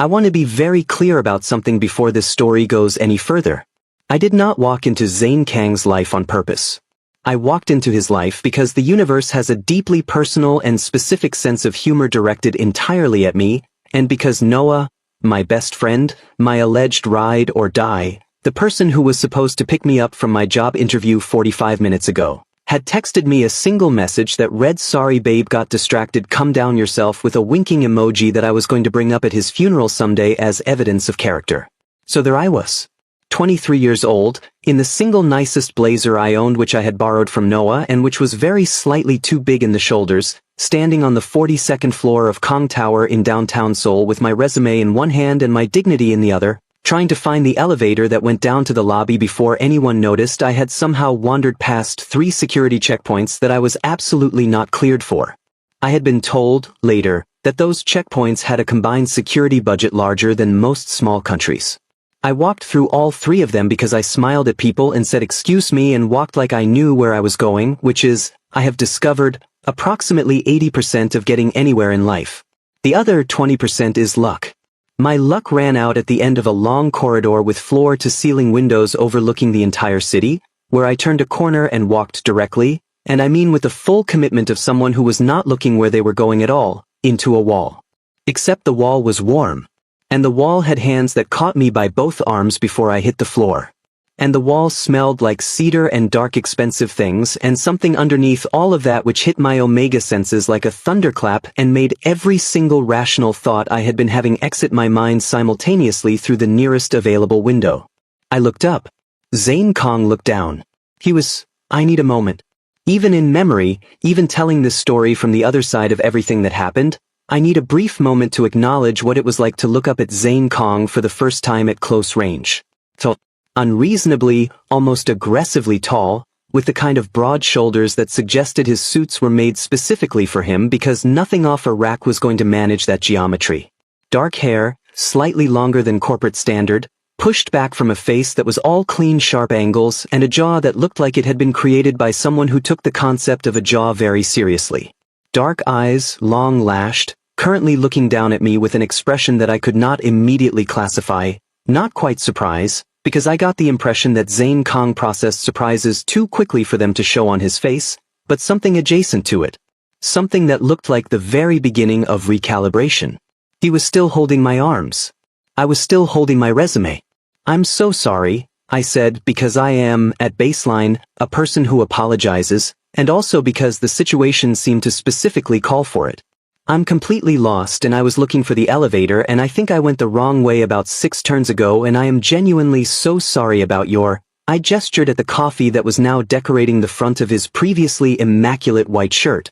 I want to be very clear about something before this story goes any further. I did not walk into Zane Kang's life on purpose. I walked into his life because the universe has a deeply personal and specific sense of humor directed entirely at me, and because Noah, my best friend, my alleged ride or die, the person who was supposed to pick me up from my job interview 45 minutes ago, had texted me a single message that read, "Sorry babe, got distracted, come down yourself," with a winking emoji that I was going to bring up at his funeral someday as evidence of character. So there I was, 23 years old, in the single nicest blazer I owned, which I had borrowed from Noah and which was very slightly too big in the shoulders, standing on the 42nd floor of Kong Tower in downtown Seoul with my resume in one hand and my dignity in the other, trying to find the elevator that went down to the lobby before anyone noticed I had somehow wandered past 3 security checkpoints that I was absolutely not cleared for. I had been told, later, that those checkpoints had a combined security budget larger than most small countries. I walked through all 3 of them because I smiled at people and said excuse me and walked like I knew where I was going, which is, I have discovered, approximately 80% of getting anywhere in life. The other 20% is luck. My luck ran out at the end of a long corridor with floor-to-ceiling windows overlooking the entire city, where I turned a corner and walked directly, and I mean with the full commitment of someone who was not looking where they were going at all, into a wall. Except the wall was warm. And the wall had hands that caught me by both arms before I hit the floor. And the wall smelled like cedar and dark expensive things, and something underneath all of that which hit my omega senses like a thunderclap and made every single rational thought I had been having exit my mind simultaneously through the nearest available window. I looked up. Zane Kang looked down. He was, I need a moment. Even in memory, even telling this story from the other side of everything that happened, I need a brief moment to acknowledge what it was like to look up at Zane Kang for the first time at close range. So, unreasonably, almost aggressively tall, with the kind of broad shoulders that suggested his suits were made specifically for him because nothing off a rack was going to manage that geometry. Dark hair, slightly longer than corporate standard, pushed back from a face that was all clean sharp angles and a jaw that looked like it had been created by someone who took the concept of a jaw very seriously. Dark eyes, long-lashed, currently looking down at me with an expression that I could not immediately classify, not quite surprise, because I got the impression that Zane Kang processed surprises too quickly for them to show on his face, but something adjacent to it. Something that looked like the very beginning of recalibration. He was still holding my arms. I was still holding my resume. "I'm so sorry," I said, because I am, at baseline, a person who apologizes, and also because the situation seemed to specifically call for it. "I'm completely lost and I was looking for the elevator and I think I went the wrong way about 6 turns ago and I am genuinely so sorry about your—" I gestured at the coffee that was now decorating the front of his previously immaculate white shirt.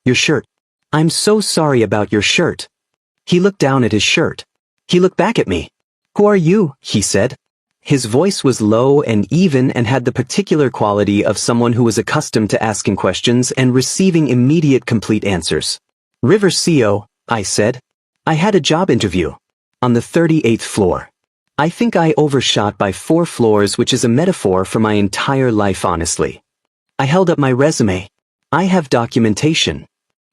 "Your shirt. I'm so sorry about your shirt." He looked down at his shirt. He looked back at me. "Who are you?" he said. His voice was low and even and had the particular quality of someone who was accustomed to asking questions and receiving immediate complete answers. "River Seo," I said. "I had a job interview. On the 38th floor. I think I overshot by 4 floors, which is a metaphor for my entire life, honestly." I held up my resume. "I have documentation."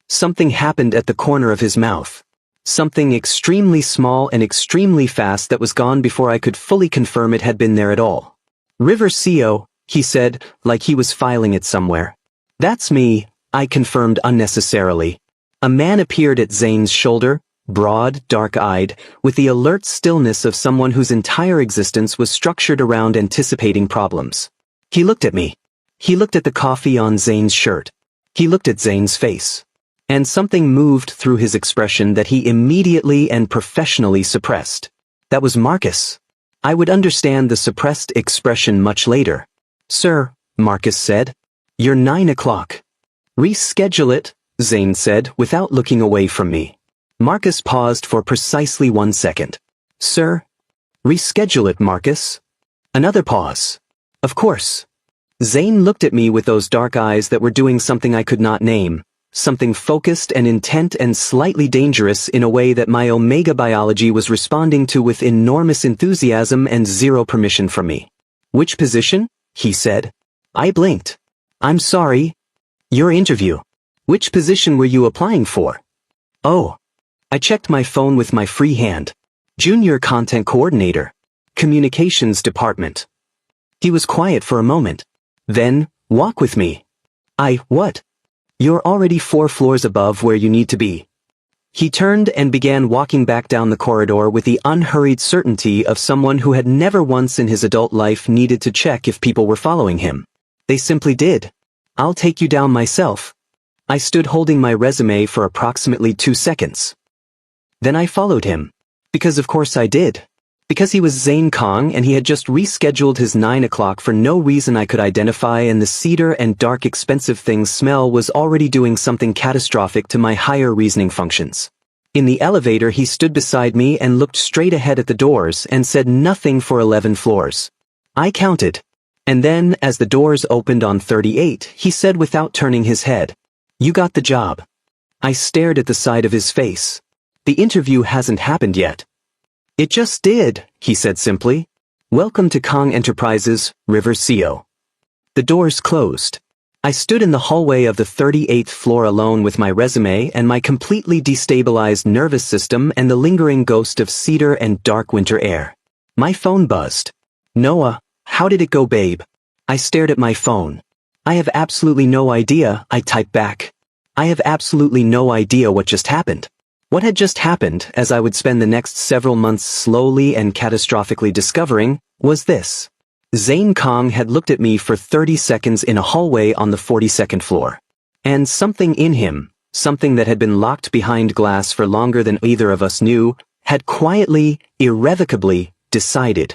Something happened at the corner of his mouth. Something extremely small and extremely fast that was gone before I could fully confirm it had been there at all. "River Seo," he said, like he was filing it somewhere. "That's me," I confirmed unnecessarily. A man appeared at Zane's shoulder, broad, dark-eyed, with the alert stillness of someone whose entire existence was structured around anticipating problems. He looked at me. He looked at the coffee on Zane's shirt. He looked at Zane's face. And something moved through his expression that he immediately and professionally suppressed. That was Marcus. I would understand the suppressed expression much later. "Sir," Marcus said, "you're 9 o'clock. "Reschedule it," Zane said without looking away from me. Marcus paused for precisely 1 second. "Sir?" "Reschedule it, Marcus." Another pause. "Of course." Zane looked at me with those dark eyes that were doing something I could not name. Something focused and intent and slightly dangerous in a way that my omega biology was responding to with enormous enthusiasm and zero permission from me. "Which position?" he said. I blinked. "I'm sorry. Your interview. Which position were you applying for?" "Oh." I checked my phone with my free hand. Junior Content Coordinator. Communications Department. He was quiet for a moment. Then, walk with me. What? You're already 4 floors above where you need to be. He turned and began walking back down the corridor with the unhurried certainty of someone who had never once in his adult life needed to check if people were following him. They simply did. I'll take you down myself. I stood holding my resume for approximately 2 seconds. Then I followed him. Because of course I did. Because he was Zane Kong and he had just rescheduled his 9 o'clock for no reason I could identify, and the cedar and dark expensive things smell was already doing something catastrophic to my higher reasoning functions. In the elevator he stood beside me and looked straight ahead at the doors and said nothing for 11 floors. I counted. And then, as the doors opened on 38, he said without turning his head, "You got the job." I stared at the side of his face. The interview hasn't happened yet. "It just did," he said simply. "Welcome to Kong Enterprises, River CO." The doors closed. I stood in the hallway of the 38th floor alone with my resume and my completely destabilized nervous system and the lingering ghost of cedar and dark winter air. My phone buzzed. "Noah, how did it go, babe?" I stared at my phone. "I have absolutely no idea," I typed back. I have absolutely no idea what just happened. What had just happened, as I would spend the next several months slowly and catastrophically discovering, was this. Zane Kong had looked at me for 30 seconds in a hallway on the 42nd floor. And something in him, something that had been locked behind glass for longer than either of us knew, had quietly, irrevocably, decided.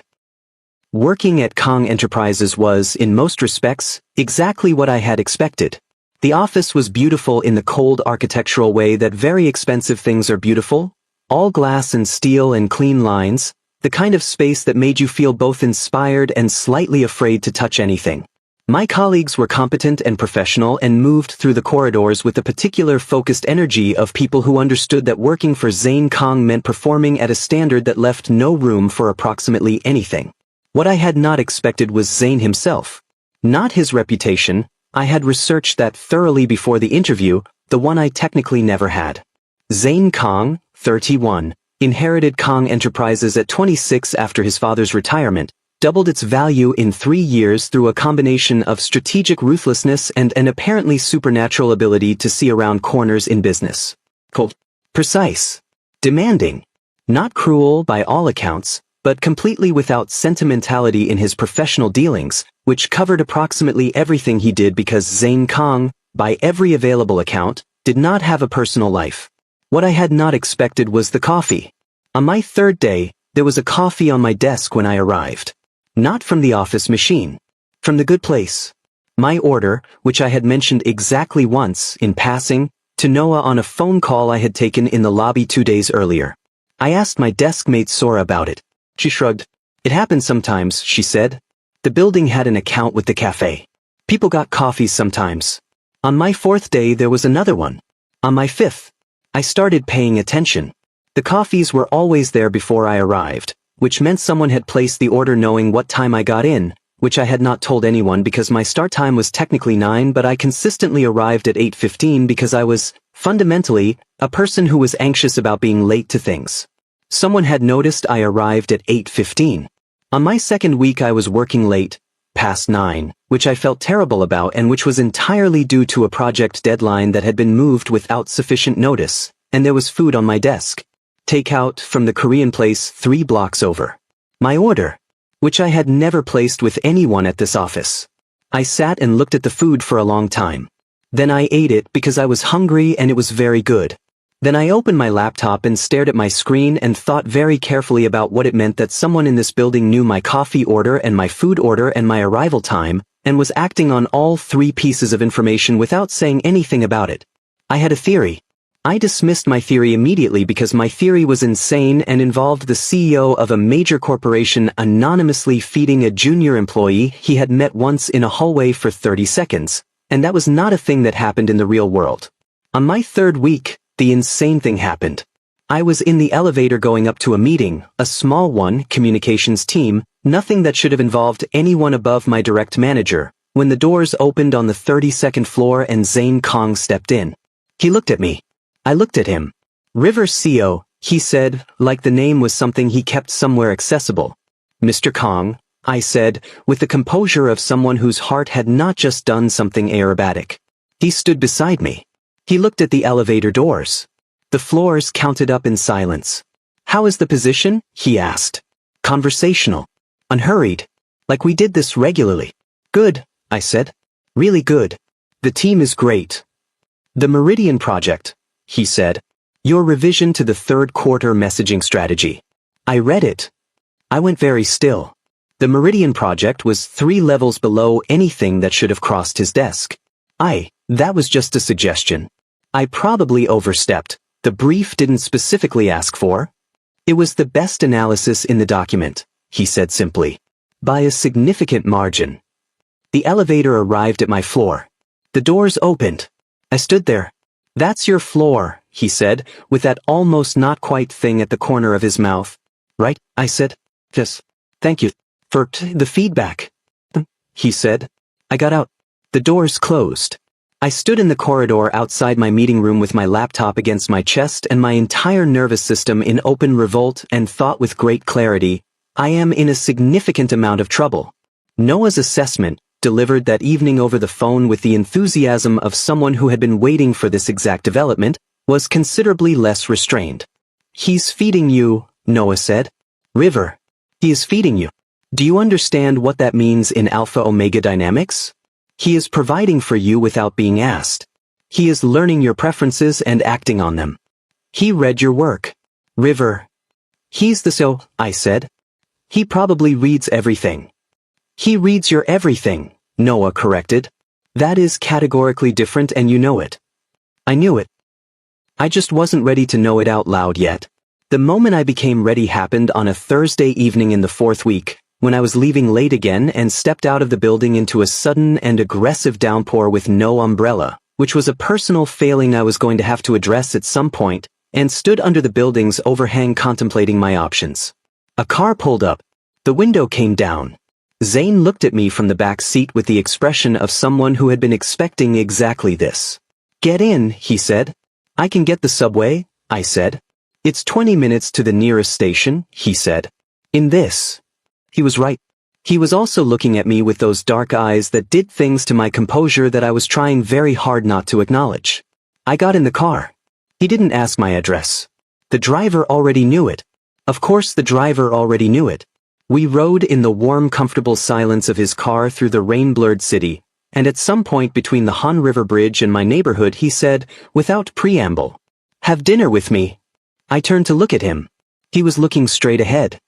Working at Kong Enterprises was, in most respects, exactly what I had expected. The office was beautiful in the cold architectural way that very expensive things are beautiful, all glass and steel and clean lines, the kind of space that made you feel both inspired and slightly afraid to touch anything. My colleagues were competent and professional and moved through the corridors with the particular focused energy of people who understood that working for Zane Kong meant performing at a standard that left no room for approximately anything. What I had not expected was Zane himself. Not his reputation. I had researched that thoroughly before the interview, the one I technically never had. Zane Kong, 31, inherited Kong Enterprises at 26 after his father's retirement, doubled its value in 3 years through a combination of strategic ruthlessness and an apparently supernatural ability to see around corners in business. Cold. Precise. Demanding. Not cruel by all accounts, but completely without sentimentality in his professional dealings, which covered approximately everything he did because Zane Kong, by every available account, did not have a personal life. What I had not expected was the coffee. On my 3rd day, there was a coffee on my desk when I arrived. Not from the office machine. From the good place. My order, which I had mentioned exactly once, in passing, to Noah on a phone call I had taken in the lobby 2 days earlier. I asked my desk mate Sora about it. She shrugged. "It happens sometimes," she said. "The building had an account with the cafe. People got coffees sometimes." On my 4th day there was another one. On my 5th, I started paying attention. The coffees were always there before I arrived, which meant someone had placed the order knowing what time I got in, which I had not told anyone because my start time was technically 9, but I consistently arrived at 8:15 because I was, fundamentally, a person who was anxious about being late to things. Someone had noticed I arrived at 8:15. On my 2nd week I was working late, past 9, which I felt terrible about and which was entirely due to a project deadline that had been moved without sufficient notice, and there was food on my desk. Takeout from the Korean place 3 blocks over. My order, which I had never placed with anyone at this office. I sat and looked at the food for a long time. Then I ate it because I was hungry and it was very good. Then I opened my laptop and stared at my screen and thought very carefully about what it meant that someone in this building knew my coffee order and my food order and my arrival time, and was acting on all 3 pieces of information without saying anything about it. I had a theory. I dismissed my theory immediately because my theory was insane and involved the CEO of a major corporation anonymously feeding a junior employee he had met once in a hallway for 30 seconds, and that was not a thing that happened in the real world. On my 3rd week, the insane thing happened. I was in the elevator going up to a meeting, a small one, communications team, nothing that should have involved anyone above my direct manager, when the doors opened on the 32nd floor and Zane Kong stepped in. He looked at me. I looked at him. River CO, He said, like the name was something he kept somewhere accessible. Mr. Kong, I said, with the composure of someone whose heart had not just done something aerobatic. He stood beside me. He looked at the elevator doors. The floors counted up in silence. How is the position? He asked. Conversational. Unhurried. Like we did this regularly. Good, I said. Really good. The team is great. The Meridian Project, he said. Your revision to the third quarter messaging strategy. I read it. I went very still. The Meridian Project was 3 levels below anything that should have crossed his desk. That was just a suggestion. I probably overstepped. The brief didn't specifically ask for. It was the best analysis in the document, he said simply. By a significant margin. The elevator arrived at my floor. The doors opened. I stood there. That's your floor, he said, with that almost not quite thing at the corner of his mouth. Right, I said. Yes. Thank you for the feedback, he said. I got out. The doors closed. I stood in the corridor outside my meeting room with my laptop against my chest and my entire nervous system in open revolt and thought with great clarity, I am in a significant amount of trouble. Noah's assessment, delivered that evening over the phone with the enthusiasm of someone who had been waiting for this exact development, was considerably less restrained. He's feeding you, Noah said. River. He is feeding you. Do you understand what that means in alpha-omega dynamics? He is providing for you without being asked. He is learning your preferences and acting on them. He read your work. River. He's the so, I said. He probably reads everything. He reads your everything, Noah corrected. That is categorically different and you know it. I knew it. I just wasn't ready to know it out loud yet. The moment I became ready happened on a Thursday evening in the 4th week, when I was leaving late again and stepped out of the building into a sudden and aggressive downpour with no umbrella, which was a personal failing I was going to have to address at some point, and stood under the building's overhang contemplating my options. A car pulled up. The window came down. Zane looked at me from the back seat with the expression of someone who had been expecting exactly this. Get in, he said. I can get the subway, I said. It's 20 minutes to the nearest station, he said. In this. He was right. He was also looking at me with those dark eyes that did things to my composure that I was trying very hard not to acknowledge. I got in the car. He didn't ask my address. The driver already knew it. Of course the driver already knew it. We rode in the warm, comfortable silence of his car through the rain-blurred city, and at some point between the Han River Bridge and my neighborhood he said, without preamble, "Have dinner with me." I turned to look at him. He was looking straight ahead.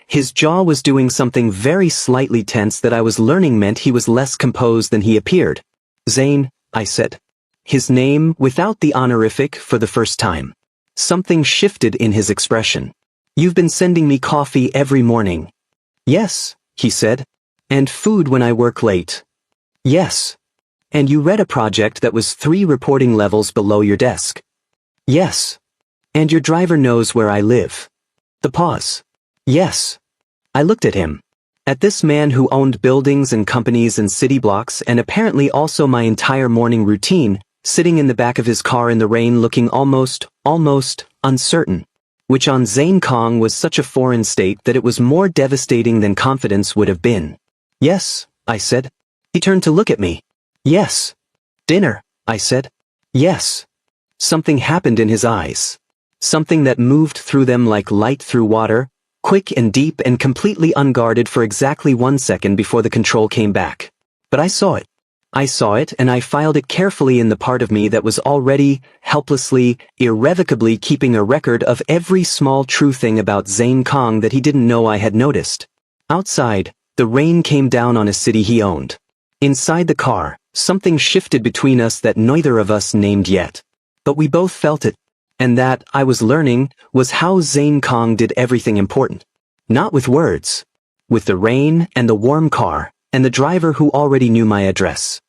His jaw was doing something very slightly tense that I was learning meant he was less composed than he appeared. Zane, I said. His name without the honorific for the first time. Something shifted in his expression. You've been sending me coffee every morning. Yes, he said. And food when I work late. Yes. And you read a project that was 3 reporting levels below your desk. Yes. And your driver knows where I live. The pause. Yes. I looked at him. At this man who owned buildings and companies and city blocks and apparently also my entire morning routine, sitting in the back of his car in the rain looking almost uncertain. Which on Zane Kong was such a foreign state that it was more devastating than confidence would have been. Yes, I said. He turned to look at me. Yes. Dinner, I said. Yes. Something happened in his eyes. Something that moved through them like light through water, quick and deep and completely unguarded for exactly 1 second before the control came back. But I saw it. I saw it and I filed it carefully in the part of me that was already, helplessly, irrevocably keeping a record of every small true thing about Zane Kong that he didn't know I had noticed. Outside, the rain came down on a city he owned. Inside the car, something shifted between us that neither of us named yet. But we both felt it. And that, I was learning, was how Zane Kong did everything important. Not with words. With the rain and the warm car, and the driver who already knew my address.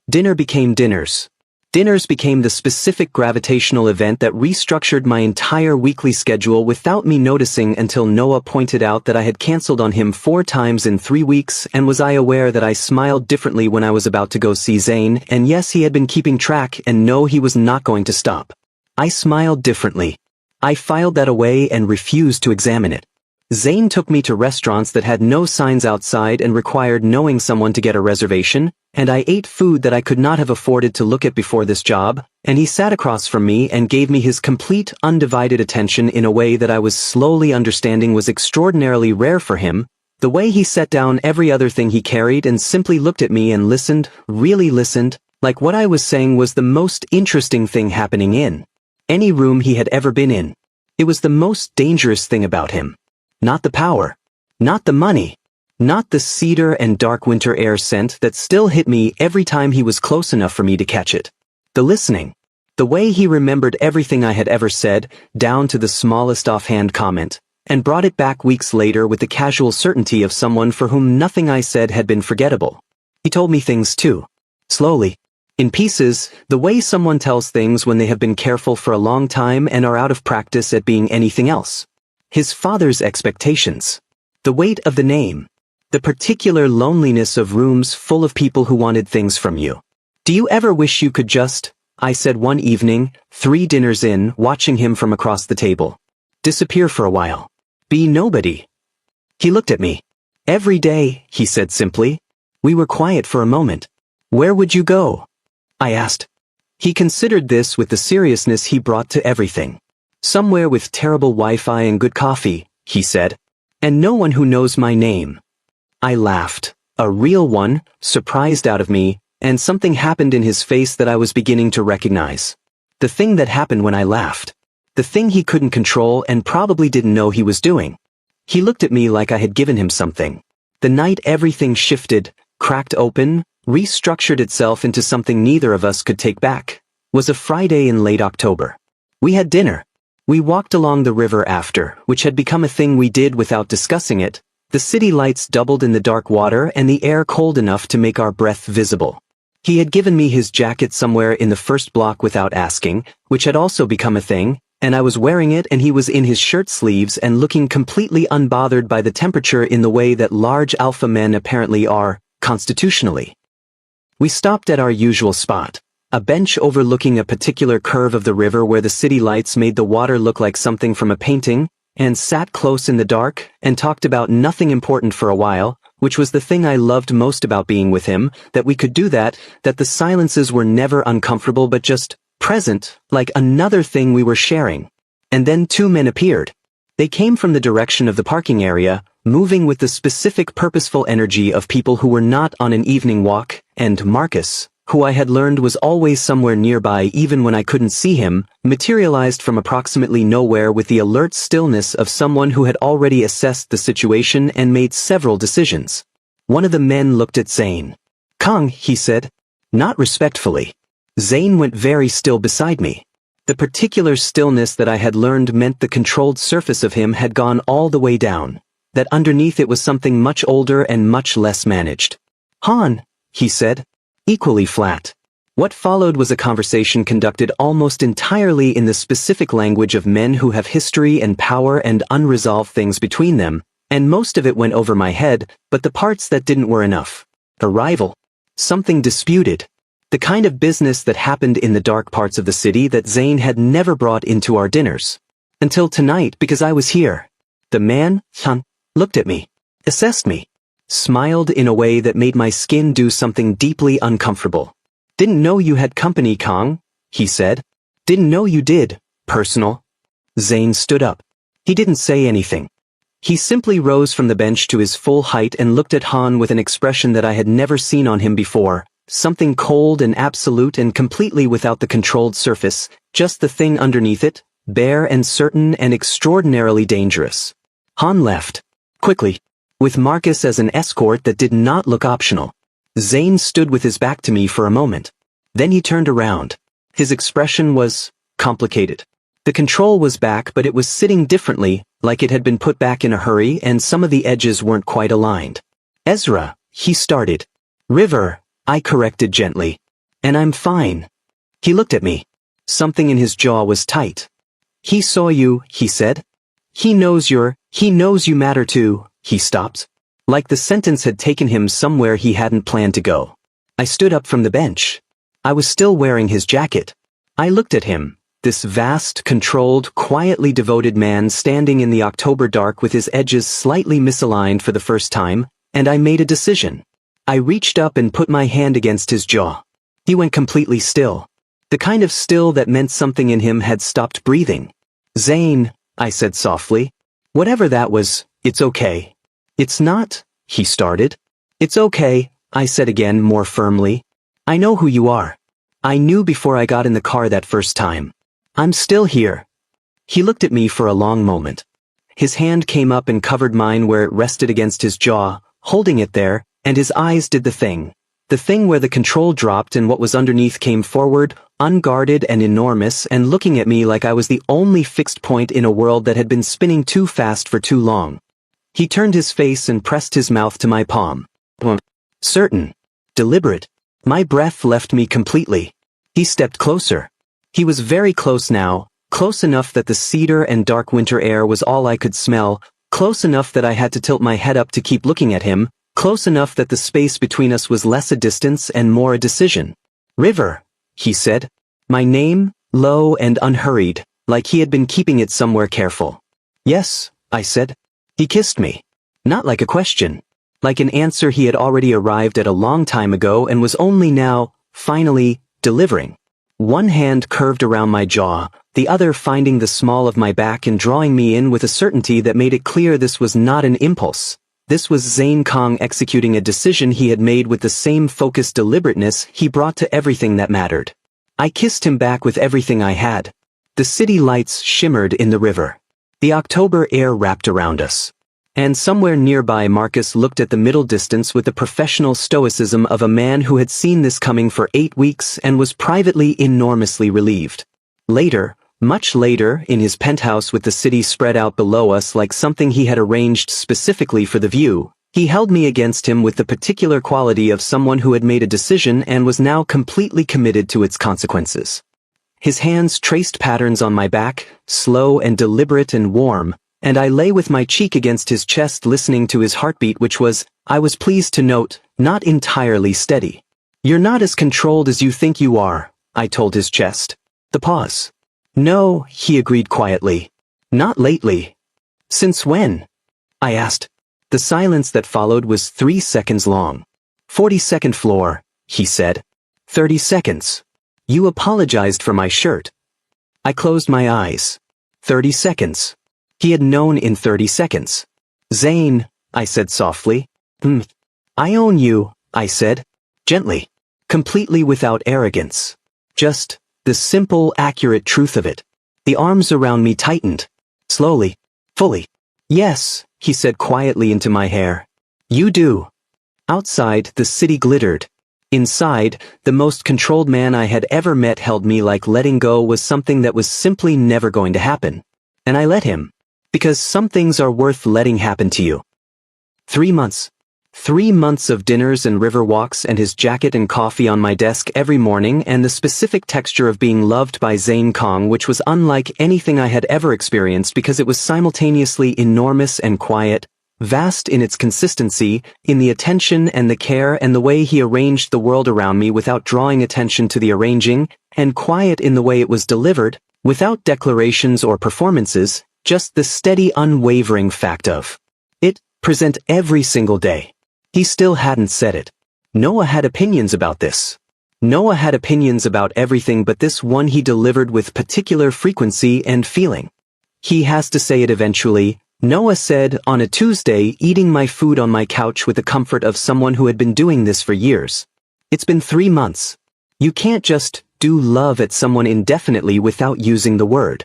Dinner became dinners. Dinners became the specific gravitational event that restructured my entire weekly schedule without me noticing until Noah pointed out that I had canceled on him 4 times in 3 weeks and was I aware that I smiled differently when I was about to go see Zane and yes he had been keeping track and no he was not going to stop. I smiled differently. I filed that away and refused to examine it. Zane took me to restaurants that had no signs outside and required knowing someone to get a reservation, and I ate food that I could not have afforded to look at before this job, and he sat across from me and gave me his complete, undivided attention in a way that I was slowly understanding was extraordinarily rare for him. The way he set down every other thing he carried and simply looked at me and listened, really listened, like what I was saying was the most interesting thing happening in any room he had ever been in. It was the most dangerous thing about him. Not the power. Not the money. Not the cedar and dark winter air scent that still hit me every time he was close enough for me to catch it. The listening. The way he remembered everything I had ever said, down to the smallest offhand comment, and brought it back weeks later with the casual certainty of someone for whom nothing I said had been forgettable. He told me things too. Slowly. In pieces, the way someone tells things when they have been careful for a long time and are out of practice at being anything else. His father's expectations. The weight of the name. The particular loneliness of rooms full of people who wanted things from you. Do you ever wish you could just, I said one evening, 3 dinners in, watching him from across the table, disappear for a while. Be nobody. He looked at me. Every day, he said simply. We were quiet for a moment. Where would you go? I asked. He considered this with the seriousness he brought to everything. Somewhere with terrible Wi-Fi and good coffee, he said. And no one who knows my name. I laughed. A real one, surprised out of me, and something happened in his face that I was beginning to recognize. The thing that happened when I laughed. The thing he couldn't control and probably didn't know he was doing. He looked at me like I had given him something. The night everything shifted, cracked open, restructured itself into something neither of us could take back, was a Friday in late October. We had dinner. We walked along the river after, which had become a thing we did without discussing it. The city lights doubled in the dark water and the air cold enough to make our breath visible. He had given me his jacket somewhere in the first block without asking, which had also become a thing, and I was wearing it and he was in his shirt sleeves and looking completely unbothered by the temperature in the way that large alpha men apparently are, constitutionally. We stopped at our usual spot. A bench overlooking a particular curve of the river where the city lights made the water look like something from a painting, and sat close in the dark and talked about nothing important for a while, which was the thing I loved most about being with him, that we could do that the silences were never uncomfortable but just present, like another thing we were sharing. And then 2 men appeared. They came from the direction of the parking area, moving with the specific purposeful energy of people who were not on an evening walk, and Marcus, who I had learned was always somewhere nearby even when I couldn't see him, materialized from approximately nowhere with the alert stillness of someone who had already assessed the situation and made several decisions. One of the men looked at Zane. "Kang," he said. Not respectfully. Zane went very still beside me. The particular stillness that I had learned meant the controlled surface of him had gone all the way down, that underneath it was something much older and much less managed. "Han," he said. Equally flat. What followed was a conversation conducted almost entirely in the specific language of men who have history and power and unresolved things between them, and most of it went over my head, but the parts that didn't were enough. A rival. Something disputed. The kind of business that happened in the dark parts of the city that Zane had never brought into our dinners. Until tonight, because I was here. The man, Han, looked at me, assessed me, smiled in a way that made my skin do something deeply uncomfortable. "Didn't know you had company, Kang," he said. "Didn't know you did, personal." Zane stood up. He didn't say anything. He simply rose from the bench to his full height and looked at Han with an expression that I had never seen on him before, something cold and absolute and completely without the controlled surface, just the thing underneath it, bare and certain and extraordinarily dangerous. Han left. Quickly. With Marcus as an escort that did not look optional. Zane stood with his back to me for a moment. Then he turned around. His expression was complicated. The control was back, but it was sitting differently, like it had been put back in a hurry and some of the edges weren't quite aligned. "Ezra," he started. "River," I corrected gently. "And I'm fine." He looked at me. Something in his jaw was tight. "He saw you," he said. He knows you matter too." He stopped. Like the sentence had taken him somewhere he hadn't planned to go. I stood up from the bench. I was still wearing his jacket. I looked at him. This vast, controlled, quietly devoted man standing in the October dark with his edges slightly misaligned for the first time, and I made a decision. I reached up and put my hand against his jaw. He went completely still. The kind of still that meant something in him had stopped breathing. "Zane," I said softly. "Whatever that was, it's okay." "It's not," he started. "It's okay," I said again more firmly. "I know who you are. I knew before I got in the car that first time. I'm still here." He looked at me for a long moment. His hand came up and covered mine where it rested against his jaw, holding it there, and his eyes did the thing. The thing where the control dropped and what was underneath came forward, unguarded and enormous, and looking at me like I was the only fixed point in a world that had been spinning too fast for too long. He turned his face and pressed his mouth to my palm. Certain. Deliberate. My breath left me completely. He stepped closer. He was very close now, close enough that the cedar and dark winter air was all I could smell, close enough that I had to tilt my head up to keep looking at him, close enough that the space between us was less a distance and more a decision. "River," he said. My name, low and unhurried, like he had been keeping it somewhere careful. "Yes," I said. He kissed me. Not like a question. Like an answer he had already arrived at a long time ago and was only now, finally, delivering. One hand curved around my jaw, the other finding the small of my back and drawing me in with a certainty that made it clear this was not an impulse. This was Zane Kong executing a decision he had made with the same focused deliberateness he brought to everything that mattered. I kissed him back with everything I had. The city lights shimmered in the river. The October air wrapped around us. And somewhere nearby Marcus looked at the middle distance with the professional stoicism of a man who had seen this coming for 8 weeks and was privately enormously relieved. Later, much later, in his penthouse with the city spread out below us like something he had arranged specifically for the view, he held me against him with the particular quality of someone who had made a decision and was now completely committed to its consequences. His hands traced patterns on my back, slow and deliberate and warm, and I lay with my cheek against his chest listening to his heartbeat, which was, I was pleased to note, not entirely steady. "You're not as controlled as you think you are," I told his chest. The pause. "No," he agreed quietly. "Not lately." "Since when?" I asked. The silence that followed was 3 seconds long. 42nd floor, he said. 30 seconds. "You apologized for my shirt." I closed my eyes. 30 seconds. He had known in 30 seconds. "Zane," I said softly. "I own you," I said. Gently. Completely without arrogance. Just the simple, accurate truth of it. The arms around me tightened. Slowly. Fully. "Yes," he said quietly into my hair. "You do." Outside, the city glittered. Inside, the most controlled man I had ever met held me like letting go was something that was simply never going to happen. And I let him. Because some things are worth letting happen to you. 3 months. 3 months of dinners and river walks and his jacket and coffee on my desk every morning and the specific texture of being loved by Zane Kong, which was unlike anything I had ever experienced because it was simultaneously enormous and quiet, vast in its consistency, in the attention and the care and the way he arranged the world around me without drawing attention to the arranging, and quiet in the way it was delivered, without declarations or performances, just the steady, unwavering fact of it, present every single day. He still hadn't said it. Noah had opinions about this. Noah had opinions about everything, but this one he delivered with particular frequency and feeling. "He has to say it eventually," Noah said on a Tuesday, eating my food on my couch with the comfort of someone who had been doing this for years. "It's been 3 months. You can't just do love at someone indefinitely without using the word."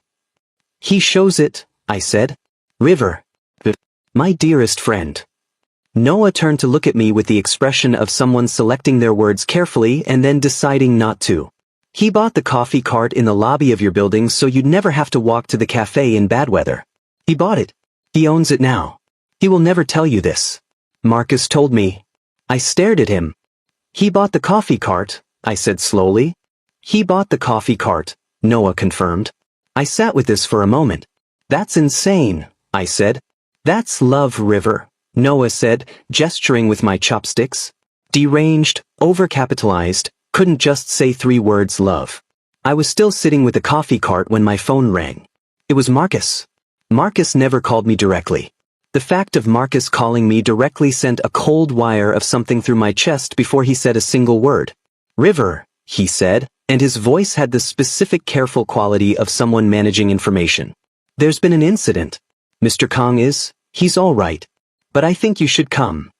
"He shows it," I said. "River. My dearest friend." Noah turned to look at me with the expression of someone selecting their words carefully and then deciding not to. "He bought the coffee cart in the lobby of your building so you'd never have to walk to the cafe in bad weather. He bought it. He owns it now. He will never tell you this. Marcus told me." I stared at him. "He bought the coffee cart," I said slowly. "He bought the coffee cart," Noah confirmed. I sat with this for a moment. "That's insane," I said. "That's love, River," Noah said, gesturing with my chopsticks. "Deranged, overcapitalized, couldn't just say 3 words love." I was still sitting with the coffee cart when my phone rang. It was Marcus. Marcus never called me directly. The fact of Marcus calling me directly sent a cold wire of something through my chest before he said a single word. "River," he said, and his voice had the specific careful quality of someone managing information. "There's been an incident. Mr. Kong he's all right. But I think you should come."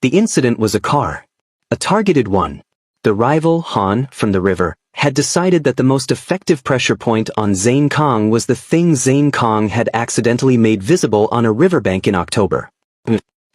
The incident was a car. A targeted one. The rival, Han, from the river, had decided that the most effective pressure point on Zane Kong was the thing Zane Kong had accidentally made visible on a riverbank in October.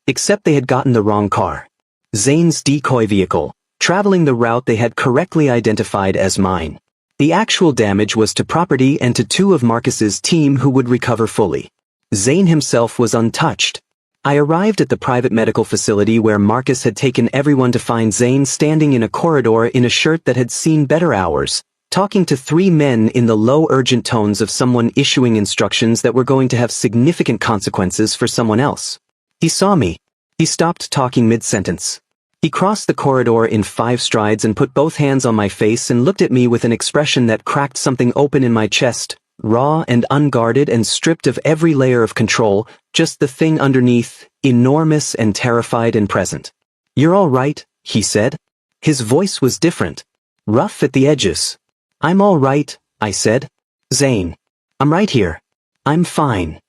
Except they had gotten the wrong car. Zane's decoy vehicle, traveling the route they had correctly identified as mine. The actual damage was to property and to two of Marcus's team who would recover fully. Zane himself was untouched. I arrived at the private medical facility where Marcus had taken everyone to find Zane standing in a corridor in a shirt that had seen better hours, talking to three men in the low urgent tones of someone issuing instructions that were going to have significant consequences for someone else. He saw me. He stopped talking mid-sentence. He crossed the corridor in 5 strides and put both hands on my face and looked at me with an expression that cracked something open in my chest, raw and unguarded and stripped of every layer of control, just the thing underneath, enormous and terrified and present. "You're all right," he said. His voice was different. Rough at the edges. "I'm all right," I said. "Zane. I'm right here. I'm fine."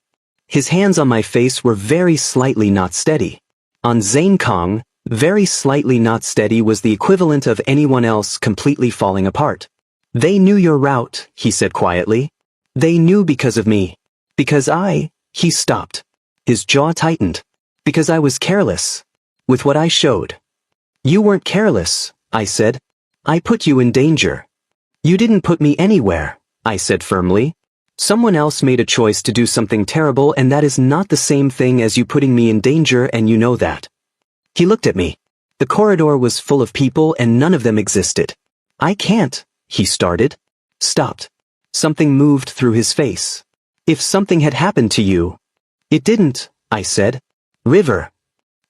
His hands on my face were very slightly not steady. On Zane Kong, very slightly not steady was the equivalent of anyone else completely falling apart. "They knew your route," he said quietly. "They knew because of me. Because he stopped. His jaw tightened. Because I was careless. With what I showed." "You weren't careless," I said. "I put you in danger." "You didn't put me anywhere," I said firmly. "Someone else made a choice to do something terrible, and that is not the same thing as you putting me in danger, and you know that." He looked at me. The corridor was full of people and none of them existed. "I can't," he started. Stopped. Something moved through his face. "If something had happened to you." "It didn't," I said. "River."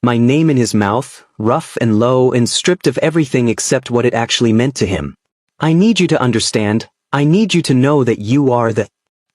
My name in his mouth, rough and low and stripped of everything except what it actually meant to him. "I need you to understand. I need you to know that you are the—"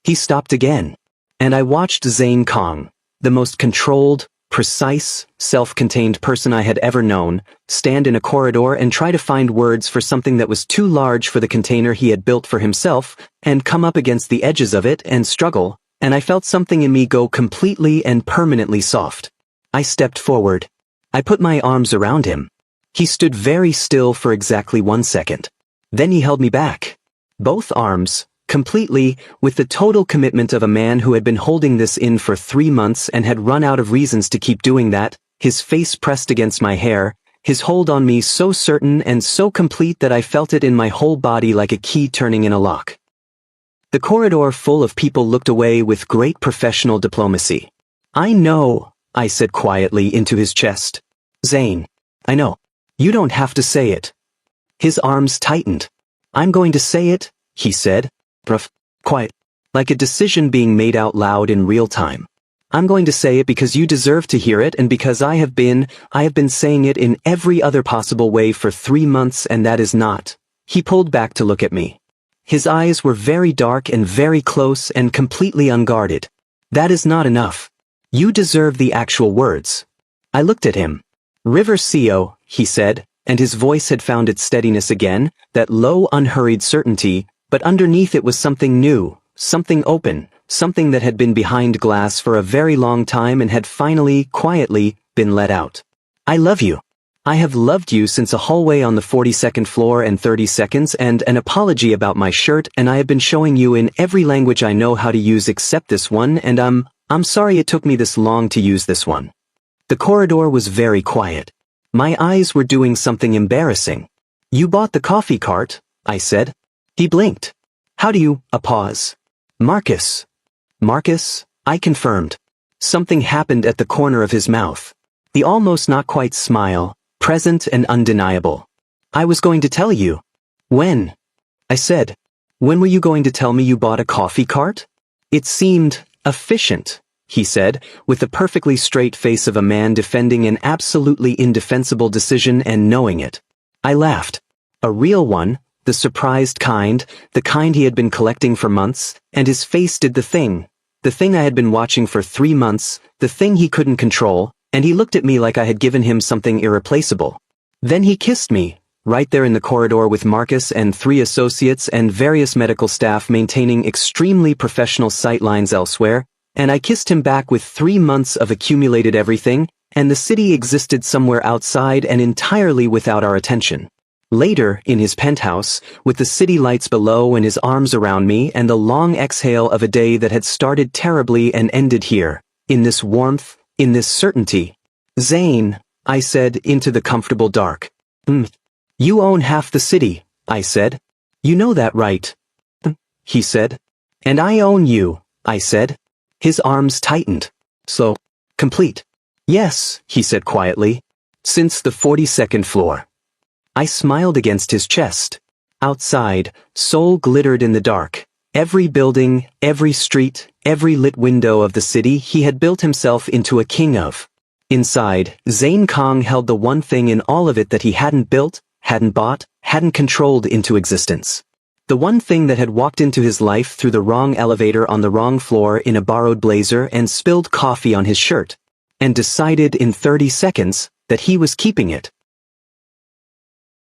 He stopped again. And I watched Zane Kong, the most controlled, precise, self-contained person I had ever known, stand in a corridor and try to find words for something that was too large for the container he had built for himself, and come up against the edges of it and struggle, and I felt something in me go completely and permanently soft. I stepped forward. I put my arms around him. He stood very still for exactly 1 second. Then he held me back. Both arms, completely, with the total commitment of a man who had been holding this in for 3 months and had run out of reasons to keep doing that, his face pressed against my hair, his hold on me so certain and so complete that I felt it in my whole body like a key turning in a lock. The corridor full of people looked away with great professional diplomacy. "I know," I said quietly into his chest. "Zane, I know. You don't have to say it." His arms tightened. "I'm going to say it," he said. Rough, quiet, like a decision being made out loud in real time. "I'm going to say it because you deserve to hear it and because I have been saying it in every other possible way for 3 months and that is not." He pulled back to look at me. His eyes were very dark and very close and completely unguarded. "That is not enough. You deserve the actual words." I looked at him. "River CO," he said, and his voice had found its steadiness again, that low, unhurried certainty, but underneath it was something new, something open, something that had been behind glass for a very long time and had finally, quietly, been let out. "I love you. I have loved you since a hallway on the 42nd floor and 30 seconds and an apology about my shirt, and I have been showing you in every language I know how to use except this one, and I'm sorry it took me this long to use this one." The corridor was very quiet. My eyes were doing something embarrassing. "You bought the coffee cart," I said. He blinked. "How do you—" A pause. "Marcus." "Marcus," I confirmed. Something happened at the corner of his mouth. The almost not quite smile, present and undeniable. "I was going to tell you." "When?" I said. "When were you going to tell me you bought a coffee cart?" "It seemed efficient," he said, with the perfectly straight face of a man defending an absolutely indefensible decision and knowing it. I laughed. "A real one, The surprised kind, the kind he had been collecting for months, and his face did the thing I had been watching for 3 months, the thing he couldn't control, and he looked at me like I had given him something irreplaceable. Then he kissed me, right there in the corridor with Marcus and 3 associates and various medical staff maintaining extremely professional sightlines elsewhere, and I kissed him back with 3 months of accumulated everything, and the city existed somewhere outside and entirely without our attention. Later, in his penthouse, with the city lights below and his arms around me and the long exhale of a day that had started terribly and ended here, in this warmth, in this certainty. "Zane," I said into the comfortable dark. "You own half the city," I said. "You know that, right?" He said. "And I own you," I said. His arms tightened. "So, complete." "Yes," he said quietly. "Since the 42nd floor." I smiled against his chest. Outside, Seoul glittered in the dark. Every building, every street, every lit window of the city he had built himself into a king of. Inside, Zane Kong held the one thing in all of it that he hadn't built, hadn't bought, hadn't controlled into existence. The one thing that had walked into his life through the wrong elevator on the wrong floor in a borrowed blazer and spilled coffee on his shirt, and decided in 30 seconds that he was keeping it.